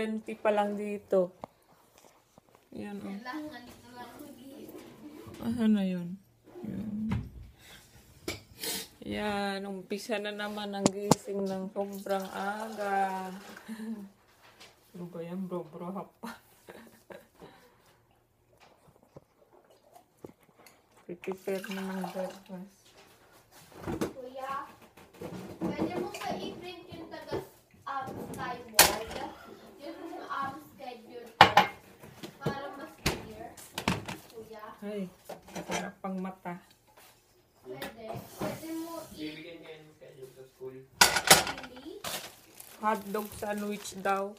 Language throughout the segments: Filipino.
20 pa lang dito. Yan, oh. Kailangan ito lang mag-iisip. Ano na yun? Yan, umpisa na naman ang gising ng sobrang aga. Ano ba yan, bro hapa? Prepare na ng breakfast. Kuya, pwede mo pa i-print yung skyward? Yung schedule ko. Para mas clear. Kuya, Ay, sarap pang mata. pwede. Pwede mo Bibigyan niya yung schedule sa school. i-really? Hotdog sandwich daw.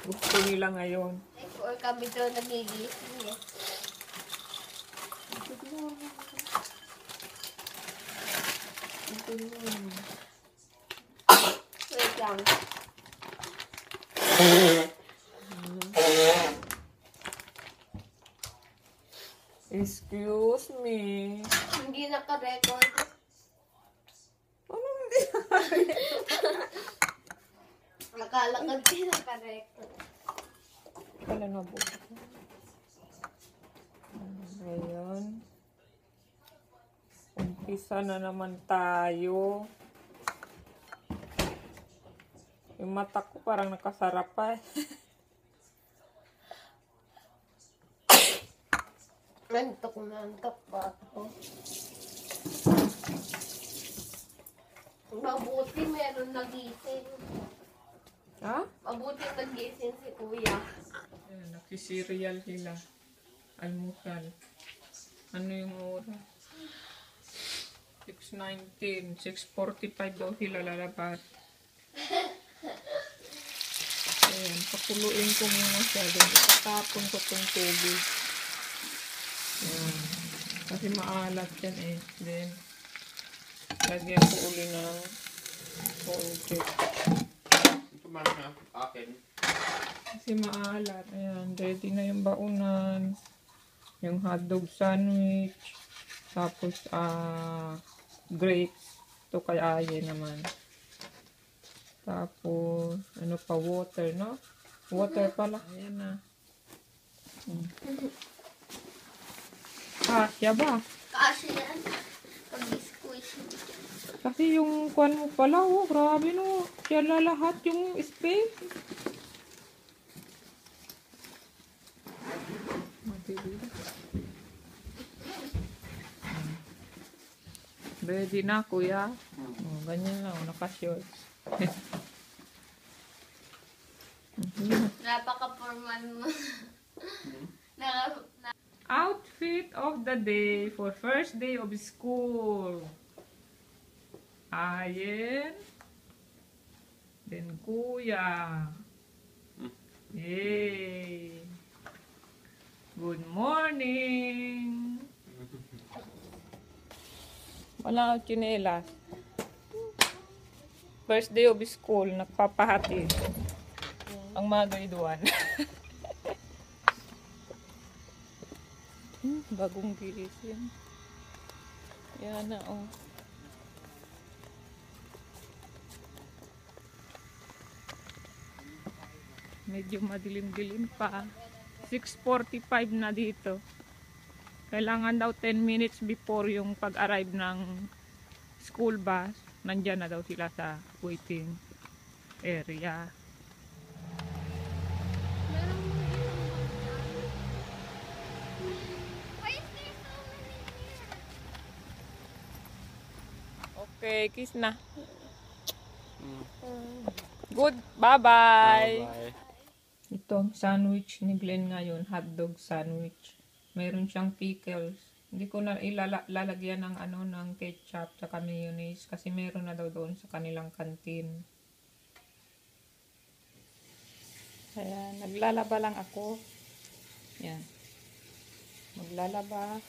Gusto nila ngayon. Or kami daw nagigising eh. Wait lang. Excuse me. Hindi naka-record. Ano hindi? Akala ko hindi naka-record. Kala na po. Ngayon. Umpisa na naman tayo. Yung mata ko parang nakasarap pa eh. Nantok pa ako. Mabuti meron nagising. Ha? Mabuti nagising si kuya. Ayan, nagsiserial sila. Almusal. Ano yung oras? 6:19. 6:45 daw sila lalabas. Ayan, pakuluin ko muna siya. Then, itatapon ko itong tubig. Ayan. Kasi maalat yan eh. Then, lagyan ko uli ng konti. Ito man na akin. Kasi maalat. Ayan, ready na yung baunan. Yung hotdog sandwich. Tapos, grapes. Ito kay Aye naman. Tapos, ano pa, water, no? Water pala. Ayan na. Siya ba? Kasi yan. Pag-squish. Kasi yung kwan mo pala, oh, grabe no. Siya lahat yung space. Ready na, kuya. Oh, ganyan lang, naka-shorts. Napaka-formal mo. Outfit of the day for first day of school. Ayen. Then kuya. Yay. Good morning. Wala akong tsinelas. First day of school, nagpapahati. Ang mga grade 1. Bagong gising. Yan na, oh. Medyo madilim-dilim pa. 6:45 na dito. Kailangan daw 10 minutes before yung pag-arrive ng school bus. Nandyan na daw sila sa waiting area. Okay, kiss na. Good, bye-bye. Bye. Ito, sandwich ni Glenn ngayon, hotdog sandwich. Meron siyang pickles. Hindi ko na ilalagyan ng ng ketchup at mayonnaise kasi meron na daw doon sa kanilang kantin. Ayan, naglalaba lang ako. Ayan. Maglalaba.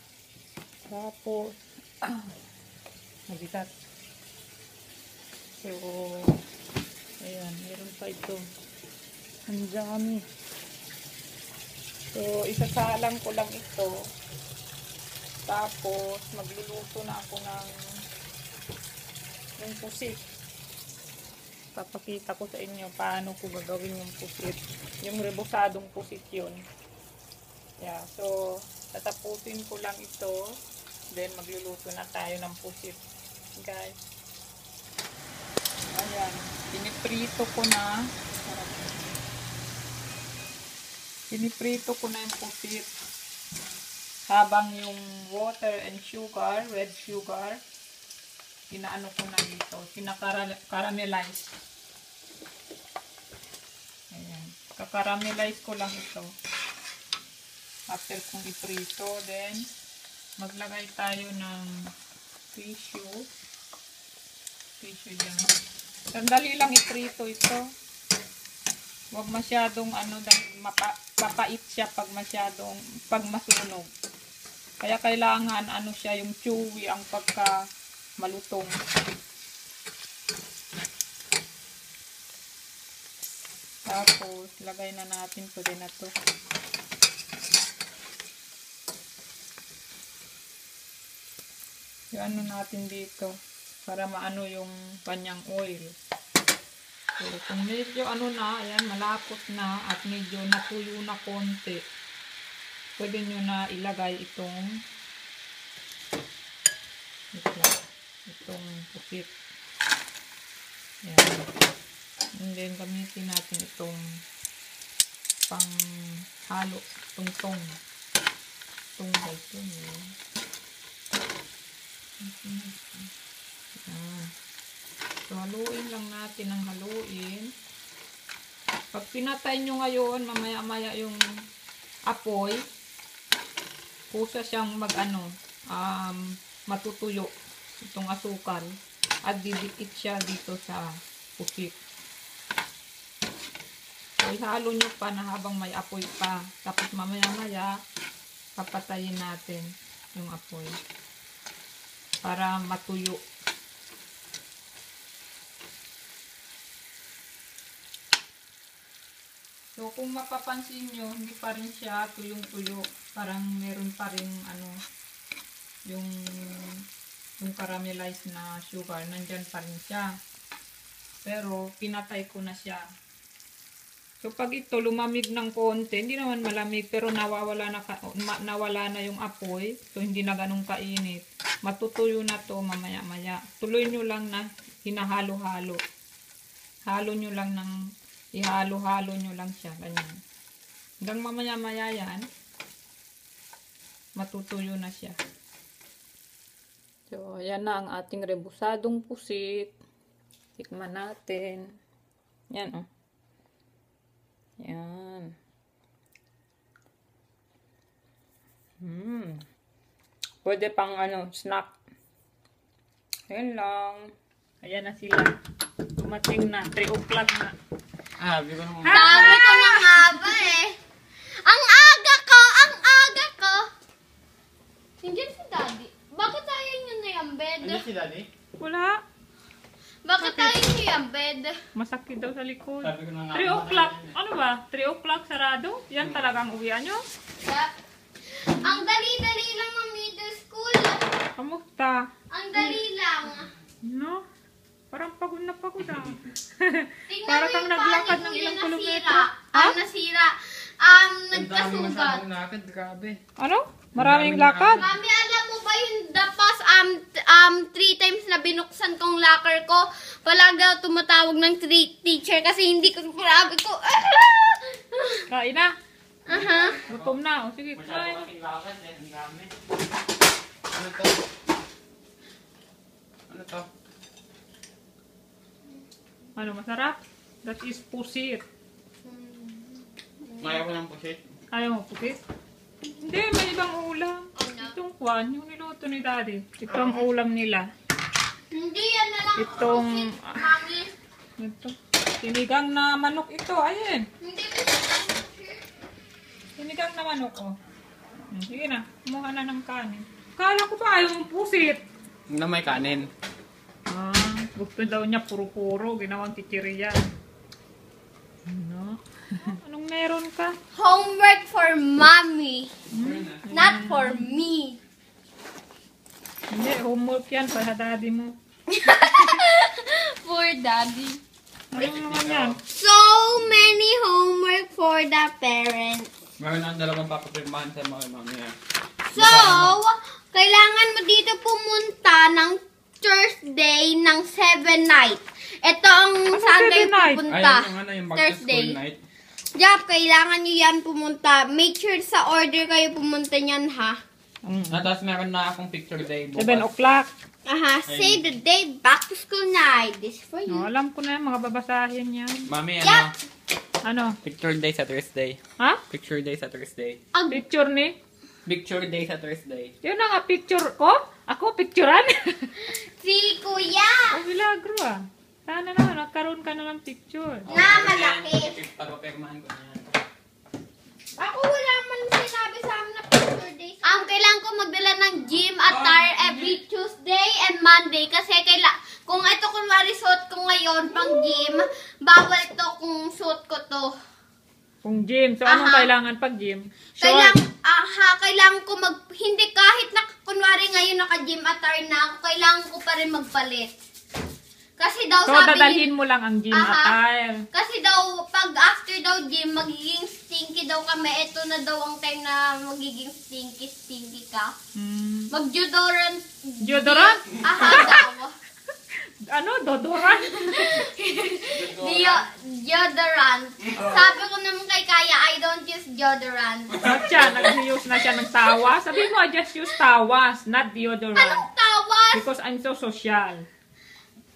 Tapos, mabigat. So, ayan, meron pa ito. Ang dami. So, isasalang ko lang ito. Tapos, magluluto na ako ng pusik. Papakita ko sa inyo paano ko gagawin yung pusit. Yung rebosadong pusit yun. Yeah, so, tatapusin ko lang ito. Then, magluluto na tayo ng pusit. Guys. Ayan. Piniprito ko na. Piniprito ko na yung pusit. Habang yung water and sugar, red sugar, inaano ko na dito. Sinakaramelize. Ayan. Kakaramelize ko lang ito. After kong iprito, then maglagay tayo ng tissue. Tissue dyan. Sandali lang iprito ito. Huwag masyadong ano, dahil mapait siya pag masunog. Kaya kailangan ano siya, yung chewy ang pagka malutong. Tapos, lagay na natin ito din na to. Yung ano natin dito para maano yung kanyang oil. So, kung medyo ano na, ayan, malapot na at medyo natuyo na konti, pwede nyo na ilagay itong pusit. Ayan. And then, gamitin natin itong pang halo, tungtong. Tungtong ito. Ayan. So, haluin lang natin ang haluin. Pag pinatay nyo ngayon, mamaya-maya yung apoy, kusa siyang matutuyo itong asukal at didikit siya dito sa pusit. So, ihalo nyo pa na habang may apoy pa. Tapos mamaya-maya, papatayin natin yung apoy para matuyo. So, kung mapapansin nyo, hindi pa rin siya tuyong-tuyo. Parang meron pa rin yung caramelized na sugar. Nandyan pa rin siya. Pero, pinatay ko na siya. So, pag ito lumamig ng konti, hindi naman malamig, pero nawala na yung apoy. So, hindi na ganun kainit. Matutuyo na to mamaya-maya. Tuloy nyo lang na hinahalo-halo. Ihalo-halo nyo lang siya. Ganyan. Hanggang mamaya-maya yan, matutuyo na siya. So, ayan na ang ating rebusadong pusit. Tikman natin. Yan, oh. Yan. Pwede pang snack. Ayan lang. Ayan na sila. Dumating na. 3 o'clock na. Sabi ko naman. Sabi ko na nga ba eh. Ang aga ko! Ang aga ko! Nandiyan si Daddy. Bakit tayo nyo na yung bed? Ano si Daddy? Wala. Bakit tayo nyo yung bed? Masakit daw sa likod. Sabi ko na nga. 3 o'clock. Ano ba? 3 o'clock sarado? Yan talagang uwian nyo? Ang dali-dali lang ng middle school. Kamusta? Ang dali lang. No? Parang pagod na pagod ah. Tingnan Para mo kang yung naglakad panig ng ko ilang yung kilometro. nasira. Ang dami Nagkasugat. masyadong lakad. Grabe. Ano? Maraming lakad? Mami, alam mo ba yung dapas 3 times na binuksan kong locker ko? Palagi tumatawag ng teacher kasi hindi ko grabe ko. Kain na. Aha. Gutom na. O sige, Masyado kain. kasing lakad eh. Ang dami. Ano to? Ano to? Ano, masarap? That is pusit. Maya ko ng pusit. Ayaw mo pusit? Hindi, may ibang ulam. Ano? Itong kwan, yung niluto ni Daddy. Ito ang ulam nila. Hindi yan na lang. Itong, Mami. ito. Sinigang na manok ito. Ayun. Hindi ko Sinigang na manok, oh. Sige na, kumuha na ng kanin. Kala ko ba ayaw mong pusit? Na may kanin. Gusto daw niya puro-puro, ginawang kichiriya. Ano? Anong meron ka? homework for mommy. Not for me. Hindi, homework yan para daddy mo. For daddy. Ano naman yan? So many homework for the parents. Meron ang dalawang papapirmahan sa mga mamaya. So, kailangan mo dito pumunta ng Thursday ng 7 night. Ito ang saan kayo 7 night? pupunta. Ayun yung ano, yung Thursday. back-to-school night. Jap, kailangan nyo yan pumunta. Make sure sa order kayo pumunta niyan, ha? Tapos meron na akong picture day 7 bukas. o'clock. Aha, save the day, back to school night. This for you. No, alam ko na yan, mga babasahin yan. Mami, Yup. Ano? Picture day sa Thursday. Ha? Picture day sa Thursday. Picture ni? Picture day sa Thursday. Yun na nga, picture ko. Ako, picturean. Si Kuya. Oh, milagro ah. Sana naman, nagkaroon ka na ng picture. Na malaki. Papapirmahan ko na yan. Ako wala man sinabi sa amin na picture day. Kailangan ko magdala ng gym attire every Tuesday and Monday kasi kung ito kunwari suot ko ngayon pang gym, bawal to kung suot ko to. Kung gym. So, anong Aha. kailangan pag gym? Kailangan ko hindi kahit na kunwari ngayon naka-gym attire na ako, kailangan ko pa rin magpalit. Kasi daw So, sabi dadalhin mo lang ang gym Aha. attire. kasi daw pag after daw gym magiging stinky daw kami. Ito na daw ang time na magiging stinky ka. Hmm. Mag-deodorant. Deodorant? Aha daw. Ano? Dodoran? Deodorant. Sabi ko naman kay Kaya, I don't use deodorant. Siya, nag-use na siya ng tawas. Sabi mo, I just use tawas, not deodorant. Anong tawas? Because I'm so social.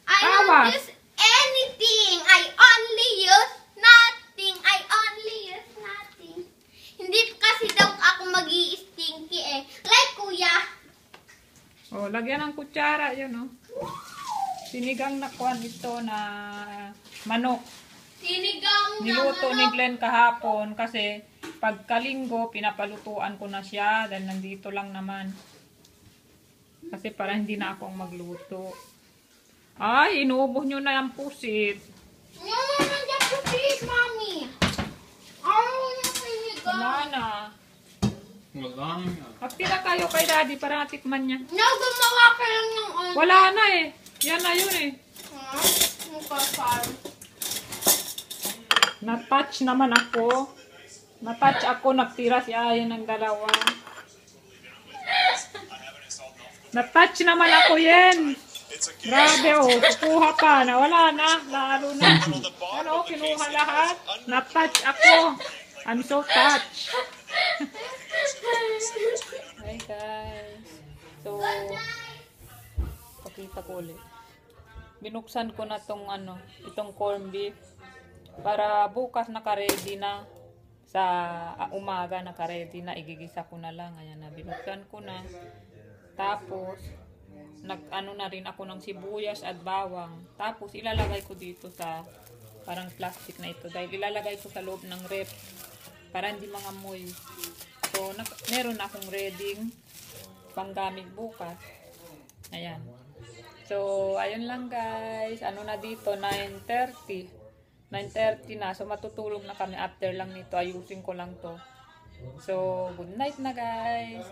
I don't tawas? use anything. I only use nothing. I only use nothing. Hindi kasi daw ako mag-i-stinky eh. Like Kuya. Oh, lagyan ng kutsara, yun, oh. Sinigang na kuwan ito na manok. Sinigang na Niluto ni manok. Glenn kahapon kasi pagkalinggo, pinapalutuan ko na siya dahil nandito lang naman. Kasi para hindi na ako ang magluto. Ay, inuubos nyo na yung pusit. Yung nandiyan po please, Mommy. Ayaw yung sinigang. Kumana. Wala nga. Magtira kayo kay Daddy para natikman niya. No, gumawa ka lang ng ano. Wala na eh. Yan na yun eh. Ha? Ang kasal. Na-touch naman ako. Na-touch ako, nagtira si Ayan ng dalawa. Na-touch naman ako, Yen. Grabe oh, kukuha pa na. Wala na, lalo na. Ano, kinuha lahat. Na-touch ako. I'm so touched. Hi guys. So, pakita ko ulit. Binuksan ko na tong itong corned beef para bukas naka-ready na sa umaga naka-ready na, igigisa ko na lang. Ayan na, binuksan ko na. Tapos nag-ano na rin ako ng sibuyas at bawang. Tapos ilalagay ko dito sa parang plastic na ito dahil ilalagay ko sa loob ng rep para hindi mangamoy. So meron na akong ready panggamit bukas. Ayan. So, ayun lang guys. Ano na dito? 9:30. 9:30 na. So, matutulog na kami after lang nito. Ayusin ko lang to. So, good night na guys.